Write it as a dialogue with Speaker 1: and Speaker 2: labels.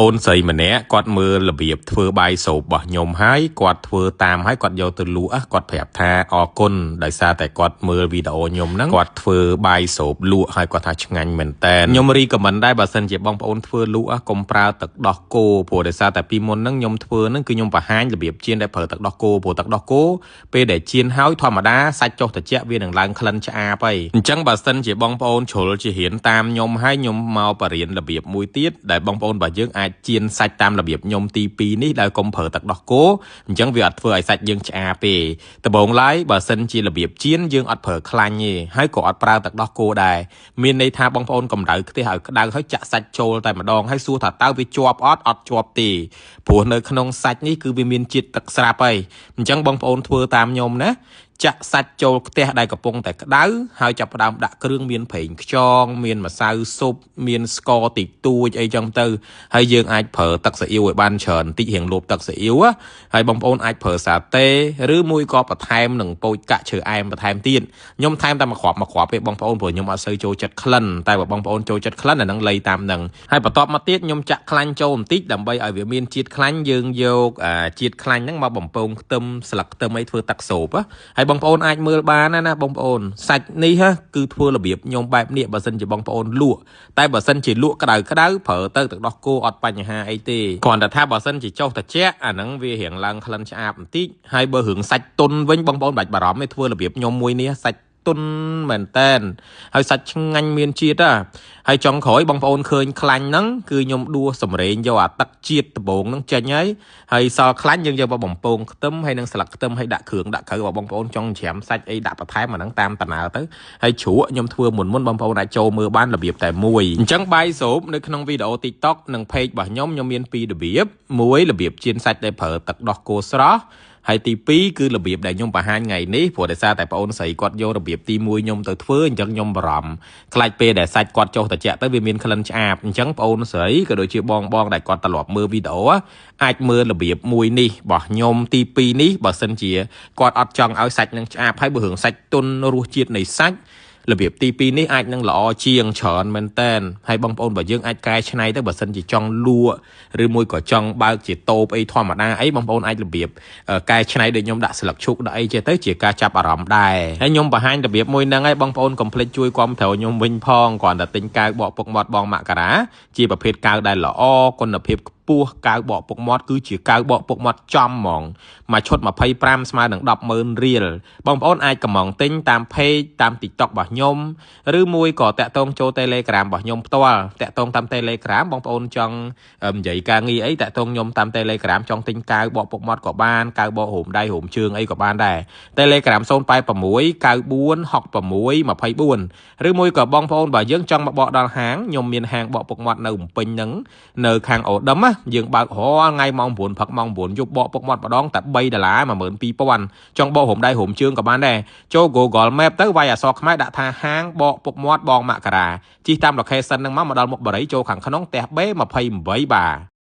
Speaker 1: អូនស្រីម្នាក់គាត់មើលរបៀបធ្វើបាយសូបរបស់ខ្ញុំហើយគាត់ធ្វើតាមហើយគាត់យកទៅលក់គាត់ប្រាប់ថាអរគុណដោយសារតែគាត់មើលវីដេអូខ្ញុំហ្នឹងគាត់ធ្វើបាយសូបលក់ហើយគាត់ថាឆ្ងាញ់មែនតើខ្ញុំរីកមិនដែរបើសិនជាបងប្អូនធ្វើលក់កុំប្រើទឹកដោះគោព្រោះដោយសារតែពីមុនហ្នឹងខ្ញុំធ្វើហ្នឹងគឺខ្ញុំបង្ហាញរបៀបចៀនដែលប្រើទឹកដោះគោព្រោះទឹកដោះគោពេលដែលចៀនហើយធម្មតាសាច់ចុះត្រជាក់វានឹងឡើងក្លិនឆ្អាបហើយអញ្ចឹងបើសិនជាបងប្អូនជ្រុលជារៀនតាមខ្ញុំហើយខ្ញុំមកបរៀនរបៀបមួយទៀតដែលបងប្អូនរបស់យើងអាចចៀនសាច់តាមរបៀបខ្ញុំទី2នេះដែលកុំប្រើទឹកដោះគោអញ្ចឹងវាអត់ធ្វើឲ្យសាច់យើងឆ្អាបទេដំបូងឡើយបើសិនជារបៀបចៀនយើងអត់ប្រើខ្លាញ់ទេហើយក៏អត់ប្រើទឹកដោះគោដែរមានន័យថាបងប្អូនកម្ដៅខ្ទះឲ្យក្ដៅហើយចាក់សាច់ចូលតែម្ដងហើយសួរថាតើវាជាប់អត់ជាប់ទេព្រោះនៅក្នុងសាច់នេះគឺវាមានជាតិទឹកស្រាប់ហើយអញ្ចឹងបងប្អូនធ្វើតាមខ្ញុំណាចាក់សាច់ចូលខ្ទះដែលកំពុងតែក្តៅហើយចាប់ផ្ដើមដាក់គ្រឿងមានប្រេងខ្យងមានម្សៅស៊ុបមានស្ករតិចតួចអីចឹងទៅហើយយើងអាចប្រើទឹកស៊ីអ៊ីវឲ្យបានច្រើនបន្តិចរៀងលូបទឹកស៊ីអ៊ីវហើយបងប្អូនអាចប្រើសាតេឬមួយក៏បន្ថែមនឹងពោចកាក់ឈើអែមបន្ថែមទៀតខ្ញុំថែមតែមួយគ្រាប់ទេបងប្អូនព្រោះខ្ញុំអត់សូវចូលចិត្តក្លិនតែបើបងប្អូនចូលចិត្តក្លិនអានឹងលៃតាមនឹងហើយបន្ទាប់មកទៀតខ្ញុំចាក់ខ្លាញ់ចូលបន្តិចដើម្បីឲ្យវាមានជាតិខ្លាញ់យើងយកជាតិខ្លាញ់ហ្នឹងមកបំពងខ្ទឹមស្លឹកខ្ទឹមអីធ្វើទឹកស៊ុបហើយបងប្អូនអាចមើលបានណាបងប្អូនសាច់នេះគឺធ្វើរបៀបខ្ញុំបែបនេះបើសិនជាបងប្អូនលក់តែបើសិនជាលក់ក្តៅប្រើទៅទឹកដោះគោអត់បញ្ហាអីទេគ្រាន់តែថាបើសិនជាចុះត្រជាក់អាហ្នឹងវារៀងឡើងក្លិនឆ្អាបបន្តិចហើយបើរឿងសាច់ទុនវិញបងប្អូនបាច់បារម្ភទេធ្វើរបៀបខ្ញុំមួយនេះសាច់ទុនមែនតែនហើយសាច់ឆ្ងាញ់មានជាតិហើយចុងក្រោយបងប្អូនឃើញខ្លាញ់ហ្នឹងគឺខ្ញុំដួសសម្រេងយកអាទឹកជាតិដំបូងហ្នឹងចេញហើយសល់ខ្លាញ់យើងយកមកបំពងខ្ទឹមហើយនឹងស្លឹកខ្ទឹមហើយដាក់គ្រឿងដាក់គ្រូបងប្អូនចង់ច្រាមសាច់អីដាក់បន្ថែមអាហ្នឹងតាមតំណើទៅហើយជ្រក់ខ្ញុំធ្វើមុនបងប្អូនអាចចូលមើលបានរបៀបតែមួយអញ្ចឹងបាយសូបនៅក្នុងវីដេអូ TikTok និង page របស់ខ្ញុំមាន2របៀបមួយរបៀបចៀនសាច់ដែលប្រើទឹកដោះគោស្រស់ហើយទី2គឺរបៀបដែលខ្ញុំបង្ហាញថ្ងៃនេះព្រោះដោយសារតែបងអូនស្រីគាត់យករបៀបទី1ខ្ញុំទៅធ្វើអញ្ចឹងខ្ញុំបារម្ភខ្លាចពេលដែលសាច់គាត់ចុះត្រជាក់ទៅវាមានក្លិនឆ្អាបអញ្ចឹងបងអូនស្រីក៏ដូចជាបងដែលគាត់ត្រឡប់មើលវីដេអូអាចមើលរបៀបមួយនេះរបស់ខ្ញុំទី2នេះបើសិនជាគាត់អត់ចង់ឲ្យសាច់នឹងឆ្អាបហើយបើរឿងសាច់ទុនរសជាតិនៃសាច់របៀបទី2នេះអាចនឹងល្អជាងច្រើនមែនតែនហើយបងប្អូនបើយើងអាចកែច្នៃទៅបើសិនជាចង់លក់ឬមួយក៏ចង់បើកជាតូបអីធម្មតាអីបងប្អូនអាចរបៀបកែច្នៃដូចខ្ញុំដាក់ស្លឹកឈូកដាក់អីចេះទៅជាការចាប់អារម្មណ៍ដែរហើយខ្ញុំបង្ហាញរបៀបមួយហ្នឹងហើយបងប្អូនកុំភ្លេចជួយគាំទ្រខ្ញុំវិញផងគ្រាន់តែទិញកៅបកពុកមាត់បងមករាជាប្រភេទកៅដែលល្អគុណភាពពោះកៅបកពុកមាត់គឺជាកៅបកពុកមាត់ចំហ្មងមួយឈុត25ស្មើនឹង 100000 រៀលបងប្អូនអាចកំងទិញតាម page តាម TikTok របស់ខ្ញុំឬមួយក៏តាក់ទងចូល Telegram របស់ខ្ញុំផ្ទាល់តាក់ទងតាម Telegram បងប្អូនចង់និយាយការងារអីតាក់ទងខ្ញុំតាម Telegram ចង់ទិញកៅបកពុកមាត់ក៏បានកៅបកហូមដៃហូមជើងអីក៏បានដែរ Telegram 086 94 66 24ឬមួយក៏បងប្អូនបើយើងចង់មកបកដល់ហាងខ្ញុំមានហាងបកពុកមាត់នៅភ្នំពេញហ្នឹងនៅខាងអូដឹមយើងបើករាល់ថ្ងៃម៉ោង 9 ព្រឹកម៉ោង 9 យប់បកពុកមាត់ម្ដងតែ$3 12000ចង់បកហូមដៃហូមជើងក៏បានដែរចូល Google Map ទៅវាយអក្សរខ្មែរដាក់ថាហាងបកពុកមាត់បងមករាជិះតាម location ហ្នឹងមកដល់មុខបរិយចូលខាងក្នុងផ្ទះ B28 បាទ